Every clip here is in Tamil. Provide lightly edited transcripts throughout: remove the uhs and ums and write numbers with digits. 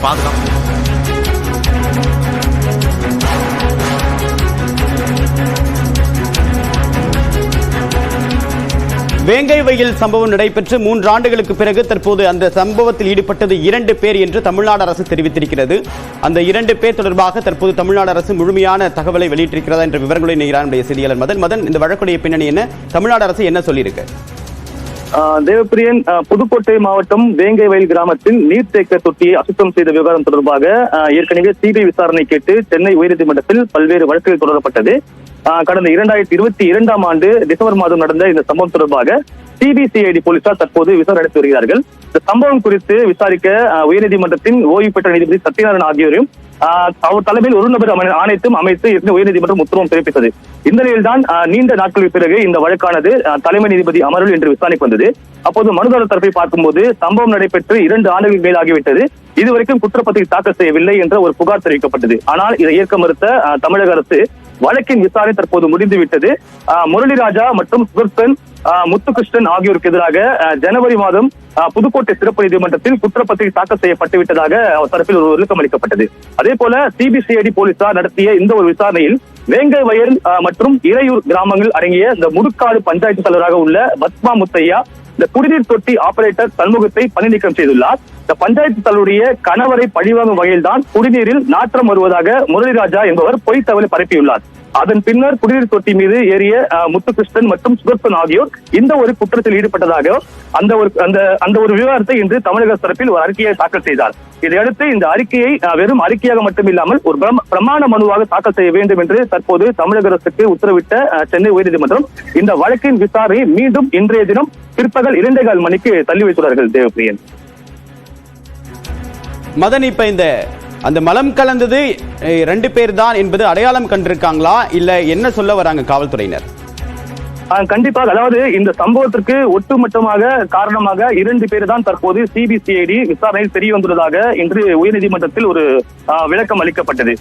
பாதுகாப்பு. வேங்கை வயல் சம்பவம் நடைபெற்று 3 ஆண்டுகளுக்கு பிறகு தற்போது அந்த சம்பவத்தில் ஈடுபட்டது 2 பேர் என்று தமிழ்நாடு அரசு தெரிவித்திருக்கிறது. அந்த 2 பேர் தொடர்பாக தற்போது தமிழ்நாடு அரசு முழுமையான தகவலை வெளியிட்டிருக்கிறதா என்ற விவரங்களை நம்முடைய செய்தியாளர் மதன் இந்த வழக்குடைய பின்னணி என்ன, தமிழ்நாடு அரசு என்ன சொல்லியிருக்கு? தேவப்பிரியன், புதுக்கோட்டை மாவட்டம் வேங்கை வயல் கிராமத்தில் நீர்த்தேக்க தொட்டியை அசுத்தம் செய்த விவகாரம் தொடர்பாக ஏற்கனவே சிபிஐ விசாரணை கேட்டு சென்னை உயர்நீதிமன்றத்தில் பல்வேறு வழக்குகள் தொடரப்பட்டது. கடந்த 2022ஆம் ஆண்டு டிசம்பர் மாதம் நடந்த இந்த சம்பவம் தொடர்பாக சிபிசிஐடி போலீசார் தற்போது விசாரணை நடத்தி வருகிறார்கள். இந்த சம்பவம் குறித்து விசாரிக்க உயர்நீதிமன்றத்தின் ஓய்வு பெற்ற நீதிபதி சத்யநாராயணன் ஆகியோரும் அவர் தலைமையில் ஒரு நபர் ஆணையத்தும் அமைத்து உயர்நீதிமன்றம் உத்தரவும் பிறப்பித்தது. இந்த நிலையில்தான் நீண்ட நாட்களுக்கு பிறகு இந்த வழக்கானது தலைமை நீதிபதி அமர்வில் இன்று விசாரணைக்கு வந்தது. அப்போது மனுதாரர் தரப்பை பார்க்கும்போது சம்பவம் நடைபெற்று 2 ஆண்டுகள் மேலாகிவிட்டது, இதுவரைக்கும் குற்றப்பத்திரிகை தாக்கல் செய்யவில்லை என்ற ஒரு புகார் தெரிவிக்கப்பட்டது. ஆனால் இதை ஏற்க மறுத்த தமிழக அரசு வழக்கின் விசாரணை தற்போது முடிந்துவிட்டது. முரளி ராஜா மற்றும் சுதர்சன், முத்துகிருஷ்ணன் ஆகியோருக்கு எதிராக ஜனவரி மாதம் புதுக்கோட்டை சிறப்பு நீதிமன்றத்தில் குற்றப்பத்திரிகை தாக்கல் செய்யப்பட்டு விட்டதாக அவர் தரப்பில் ஒரு விளக்கம் அளிக்கப்பட்டது. அதே போல சிபிசிஐடி போலீசார் நடத்திய இந்த ஒரு விசாரணையில் வேங்கை வயல் மற்றும் இறையூர் கிராமங்கள் அடங்கிய இந்த முடுக்காடு பஞ்சாயத்து தலைவராக உள்ள பத்மா முத்தையா இந்த குடிநீர் தொட்டி ஆபரேட்டர் சண்முகத்தை பணி நீக்கம் செய்துள்ளார். இந்த பஞ்சாயத்து தலைவருடைய கணவரை பழிவாங்கும் வகையில்தான் குடிநீரில் நாற்றம் வருவதாக முரளிராஜா என்பவர் பொய் தகவலை பரப்பியுள்ளார். அதன் பின்னர் குடிநீர் தொட்டி மீது ஏறிய முத்துகிருஷ்ணன் மற்றும் சுதர்சன் ஆகியோர் இந்த ஒரு குற்றத்தில் ஈடுபட்டதாக அந்த ஒரு விவகாரத்தை இன்று தமிழக தரப்பில் ஒரு அறிக்கையை தாக்கல் செய்தார். இதையடுத்து இந்த அறிக்கையை வெறும் அறிக்கையாக மட்டுமில்லாமல் ஒரு பிரமாண மனுவாக தாக்கல் செய்ய வேண்டும் என்று தற்போது தமிழக அரசுக்கு உத்தரவிட்ட சென்னை உயர்நீதிமன்றம் இந்த வழக்கின் விசாரணையை மீண்டும் இன்றைய தினம் பிற்பகல் 2:15 மணிக்கு தள்ளி வைத்துள்ளார்கள். தேவப்பிரியன், மதன், இப்ப இந்த அந்த மலம் கலந்தது 2 பேர் தான் என்பது அடையாளம் கண்டிருக்காங்களா, இல்ல என்ன சொல்ல வராங்க காவல்துறையினர்? கண்டிப்பாக, அதாவது இந்த சம்பவத்திற்கு ஒட்டுமொத்தமாக காரணமாக 2 பேர் தான் தற்போது சிபிசிஐடி விசாரணையில் தெரிய வந்துள்ளதாக இன்று உயர்நீதிமன்றத்தில் ஒரு விளக்கம் அளிக்கப்பட்டது.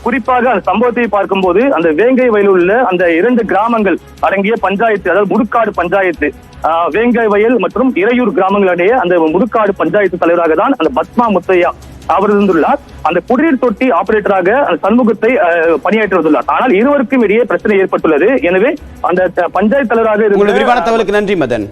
குறிப்பாக அந்த சம்பவத்தை பார்க்கும்போது அந்த வேங்கை வயலில் உள்ள அந்த 2 கிராமங்கள் அடங்கிய பஞ்சாயத்து, அதாவது முடுக்காடு பஞ்சாயத்து, வேங்கை வயல் மற்றும் இறையூர் கிராமங்களுடைய அந்த முடுக்காடு பஞ்சாயத்து தலைவராக தான் அந்த பத்மா முத்தையா அவர் இருந்துள்ளார். அந்த குடிநீர் தொட்டி ஆபரேட்டராக சண்முகத்தை பணியாற்றி வந்துள்ளார். ஆனால் இருவருக்கும் இடையே பிரச்சனை ஏற்பட்டுள்ளது. எனவே அந்த பஞ்சாயத்து தலைவராக விரிவான தகவலுக்கு நன்றி மதன்.